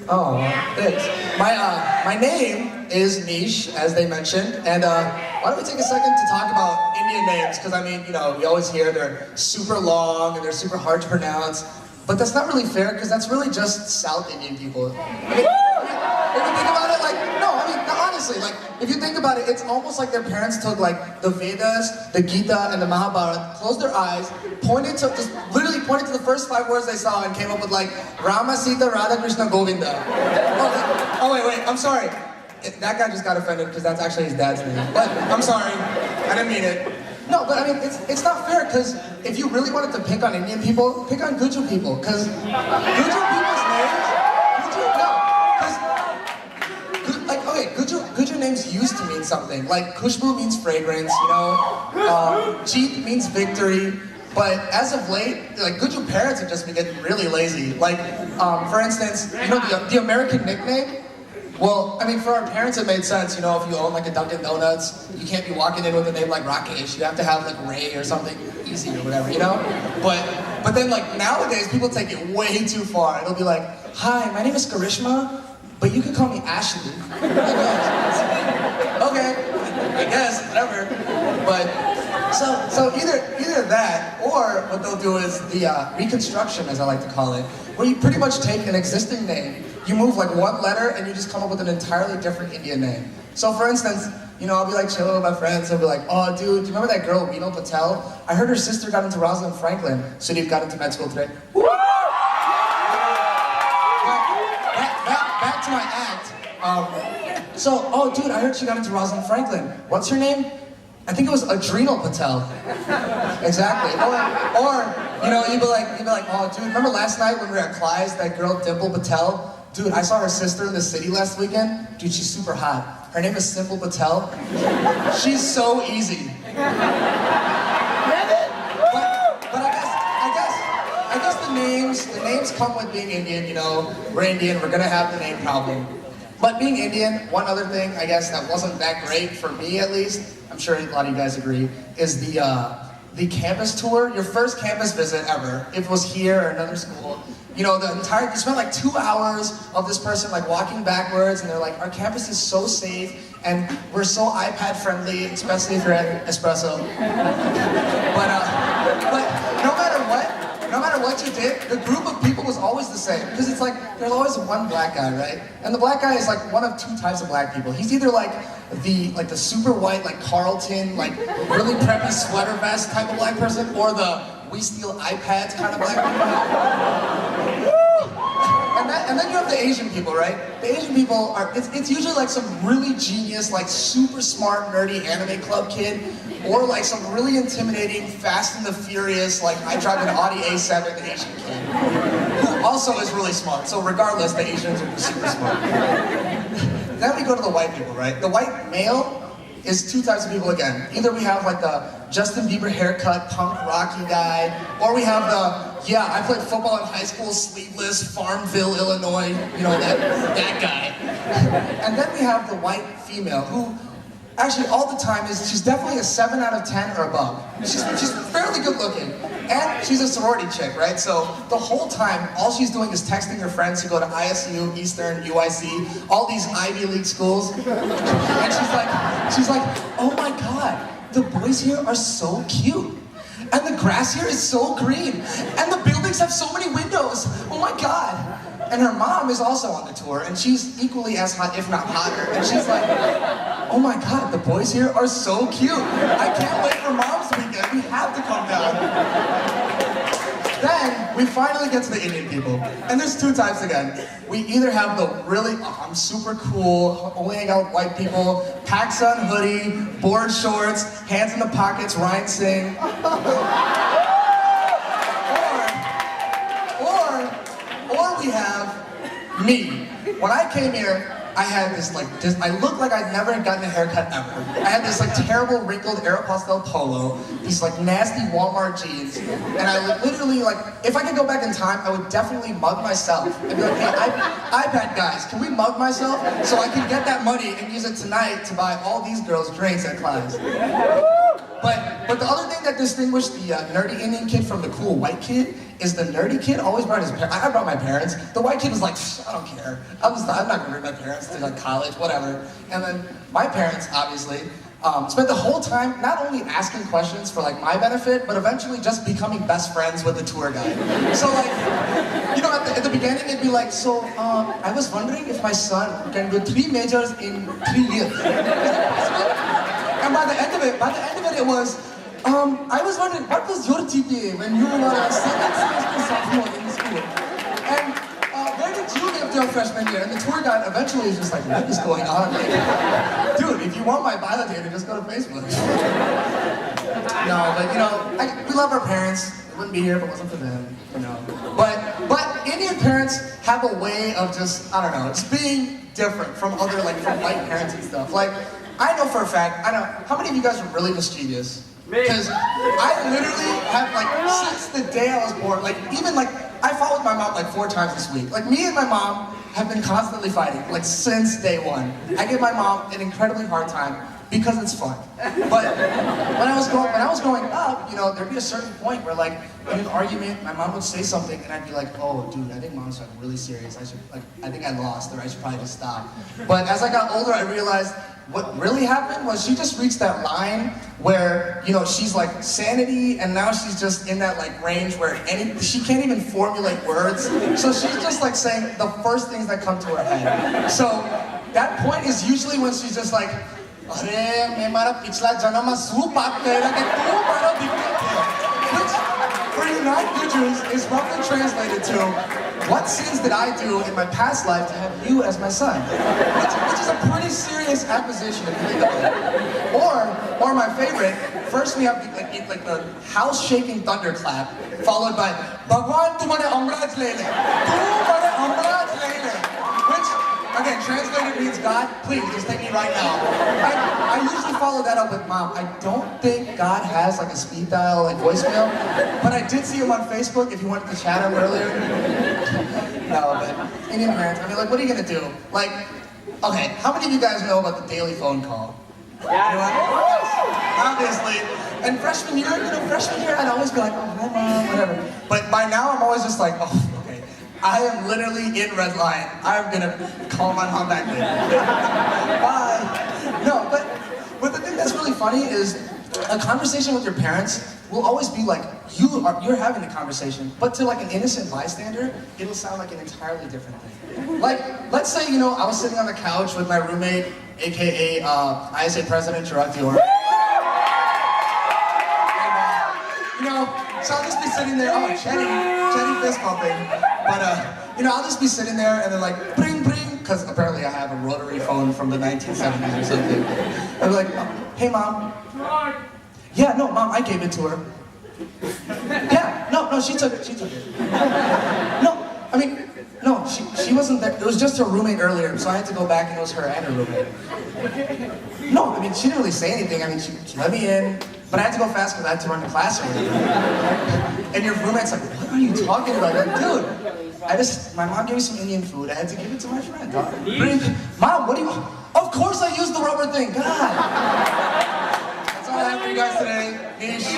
Oh, thanks. My name is Neesh, as they mentioned, and why don't we take a second to talk about Indian names? Because I mean, you know, we always hear they're super long and they're super hard to pronounce, but that's not really fair because that's really just South Indian people. If you think about it, like, no, I mean, no, honestly, like, if you think about it, it's almost like their parents took, like, the Vedas, the Gita, and the Mahabharata, closed their eyes, just literally pointed to the first 5 words they saw and came up with, like, Rama, Sita, Radha, Krishna, Govinda. Oh, wait, I'm sorry. That guy just got offended because that's actually his dad's name. But, I'm sorry. I didn't mean it. No, but I mean, it's not fair, because if you really wanted to pick on Indian people, pick on Guju people, because Guju people's names, Guju names used to mean something. Like Khushbu means fragrance, you know. Jeet means victory. But as of late, like Guju parents have just been getting really lazy. Like, for instance, you know the American nickname? Well, I mean, for our parents it made sense, you know, if you own like a Dunkin' Donuts, you can't be walking in with a name like Rakesh. You have to have like Ray or something easy or whatever, you know? But then like nowadays, people take it way too far. It'll be like, hi, my name is Karishma, but you can call me Ashley. Okay, I guess, whatever. But, so either that, or what they'll do is the reconstruction, as I like to call it, where you pretty much take an existing name, you move like one letter, and you just come up with an entirely different Indian name. So for instance, you know, I'll be like chilling with my friends, and be like, oh dude, do you remember that girl, Reno Patel? I heard her sister got into Rosalind Franklin. Sudeep got into med school today. Woo! Back to my act. Oh dude, I heard she got into Rosalind Franklin. What's her name? I think it was Adrenal Patel. Exactly. Or you know, you'd be like, oh dude, remember last night when we were at Clyde's, that girl Dimple Patel? Dude, I saw her sister in the city last weekend. Dude, she's super hot. Her name is Simple Patel. She's so easy. But I guess the names come with being Indian, you know. We're Indian, we're gonna have the name problem. But being Indian, one other thing, I guess, that wasn't that great, for me at least, I'm sure a lot of you guys agree, is the campus tour, your first campus visit ever, if it was here or another school. You know, you spent like 2 hours of this person like walking backwards, and they're like, our campus is so safe, and we're so iPad friendly, especially if you're at Espresso. But no matter what you did, the group of people was always the same. Because it's like, there's always one black guy, right? And the black guy is like one of 2 types of black people. He's either like the super white, like Carlton, like really preppy sweater vest type of black person, or the we steal iPads kind of black people. And then you have the Asian people, right? The Asian people are, it's usually like some really genius, like super smart, nerdy anime club kid, or like some really intimidating, Fast and the Furious, like I drive an Audi A7 Asian kid, who also is really smart. So regardless, the Asians are super smart. Then we go to the white people, right? The white male is 2 types of people again. Either we have like the Justin Bieber haircut, punk rocky guy, or we have the, yeah, I played football in high school, sleeveless, Farmville, Illinois, you know, that guy. And then we have the white female, who actually all the time she's definitely a 7 out of 10 or above. She's fairly good looking. And she's a sorority chick, right? So the whole time, all she's doing is texting her friends who go to ISU, Eastern, UIC, all these Ivy League schools. And she's like, oh my God, the boys here are so cute. And the grass here is so green. And the buildings have so many windows. Oh my God. And her mom is also on the tour, and she's equally as hot, if not hotter. And she's like, oh my God, the boys here are so cute. I can't wait for Mom's Weekend. We have to come down. Then we finally get to the Indian people. And there's 2 types again. We either have the really, oh, I'm super cool, only hang out with white people, PacSun hoodie, board shorts, hands in the pockets, Ryan Singh. Or we have me. When I came here, I had this I looked like I'd never gotten a haircut ever. I had this like terrible wrinkled Aeropostale polo, these like nasty Walmart jeans, and I literally like, if I could go back in time, I would definitely mug myself. I'd be like, hey, iPad guys, can we mug myself so I can get that money and use it tonight to buy all these girls drinks at class? But the other thing that distinguished the nerdy Indian kid from the cool white kid is the nerdy kid always brought his parents. I brought my parents. The white kid was like, I don't care. I'm not gonna bring my parents to like college, whatever. And then my parents, obviously, spent the whole time not only asking questions for like my benefit, but eventually just becoming best friends with the tour guide. So like, you know, at the beginning it'd be like, so I was wondering if my son can do 3 majors in 3 years. Is that possible? And by the end of it, it was, I was wondering, what was your GPA when you were a second semester sophomore in school? And where did you live your freshman year? And the tour guide eventually is just like, what is going on? Like, dude, if you want my bio data, just go to Facebook. No, but you know, we love our parents. We wouldn't be here if it wasn't for them, you know. But Indian parents have a way of just, I don't know, just being different from other, like, from white parents and stuff. Like, I know for a fact, how many of you guys are really mischievous? Because I literally have, like, since the day I was born, like, even, like, I fought with my mom, like, 4 times this week. Like, me and my mom have been constantly fighting, like, since day one. I give my mom an incredibly hard time because it's fun. But when I was growing up, you know, there'd be a certain point where, like, in an argument, my mom would say something, and I'd be like, oh, dude, I think mom's like really serious. I think I lost, or I should probably just stop. But as I got older, I realized what really happened was she just reached that line where, you know, she's like sanity, and now she's just in that like range where she can't even formulate words. So she's just like saying the first things that come to her head. So that point is usually when she's just like, "Arey, मैं मारा पिछला जन्म में soup आप कह रहा कि तू मारा दिक्कत है," which for you non-Gujus is roughly translated to, what sins did I do in my past life to have you as my son? Which is a pretty serious accusation if you think about it. Or my favorite, first we have like the house-shaking thunderclap, followed by Bhagwan tumhare amraj le le, tu mare amraj le le, which again translated means God, please just take me right now. I usually follow that up with Mom. I don't think God has like a speed dial like voicemail, but I did see him on Facebook if you wanted to chat him earlier. No, but Indian parents, I mean, like, what are you gonna do? Like, okay, how many of you guys know about the daily phone call? Yeah. You know, obviously. And freshman year, I'd always be like, oh, hi Mom, whatever. But by now, I'm always just like, oh, okay. I am literally in red line. I'm gonna call my mom back later. Bye. No, but the thing that's really funny is a conversation with your parents will always be like, you're having the conversation, but to like an innocent bystander, it'll sound like an entirely different thing. Like, let's say, you know, I was sitting on the couch with my roommate, aka ISA President Chirag Dior. You know, so I'll just be sitting there, oh, Chetty fist pumping. But, you know, I'll just be sitting there and then like, bring, because apparently I have a rotary phone from the 1970s or something. I'll be like, oh, hey Mom. Yeah, no, Mom, I gave it to her. Yeah, no, she took it. No, I mean, no, she wasn't there. It was just her roommate earlier, so I had to go back and it was her and her roommate. No, I mean, she didn't really say anything. I mean, she let me in, but I had to go fast because I had to run to class earlier. And your roommate's like, what are you talking about? I'm like, dude, my mom gave me some Indian food. I had to give it to my friend. Mom, what do you, of course I used the rubber thing, God. That's all I have for you guys today. Neesh.